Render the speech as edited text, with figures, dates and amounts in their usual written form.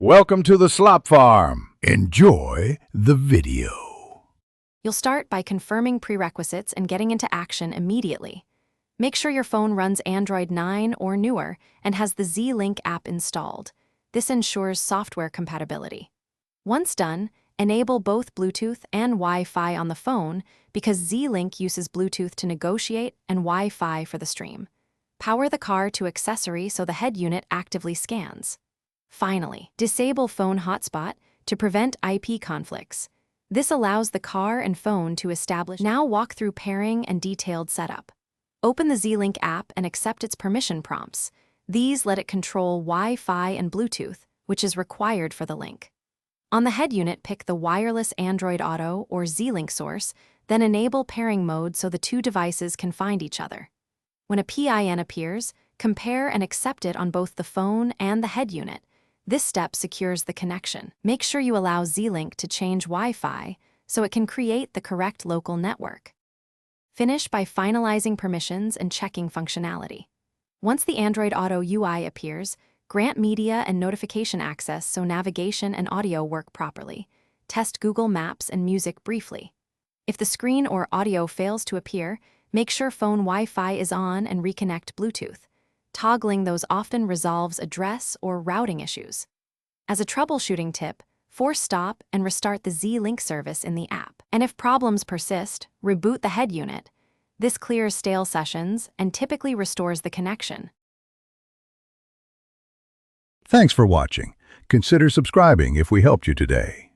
Welcome to the slop farm. Enjoy the video. You'll start by confirming prerequisites and getting into action immediately. Make sure your phone runs Android 9 or newer and has the Zlink app installed. This ensures software compatibility. Once done, enable both Bluetooth and Wi-Fi on the phone because Zlink uses Bluetooth to negotiate and Wi-Fi for the stream. Power the car to accessory so the head unit actively scans. Finally, disable phone hotspot to prevent IP conflicts. This allows the car and phone to establish. Now walk through pairing and detailed setup. Open the Zlink app and accept its permission prompts. These let it control Wi-Fi and Bluetooth, which is required for the link. On the head unit, pick the wireless Android Auto or Zlink source, then enable pairing mode so the two devices can find each other. When a PIN appears, compare and accept it on both the phone and the head unit. This step secures the connection. Make sure you allow Zlink to change Wi-Fi so it can create the correct local network. Finish by finalizing permissions and checking functionality. Once the Android Auto UI appears, grant media and notification access so navigation and audio work properly. Test Google Maps and music briefly. If the screen or audio fails to appear, make sure phone Wi-Fi is on and reconnect Bluetooth. Toggling those often resolves address or routing issues. As a troubleshooting tip, force stop and restart the Zlink service in the app. And if problems persist, reboot the head unit. This clears stale sessions and typically restores the connection. Thanks for watching. Consider subscribing if we helped you today.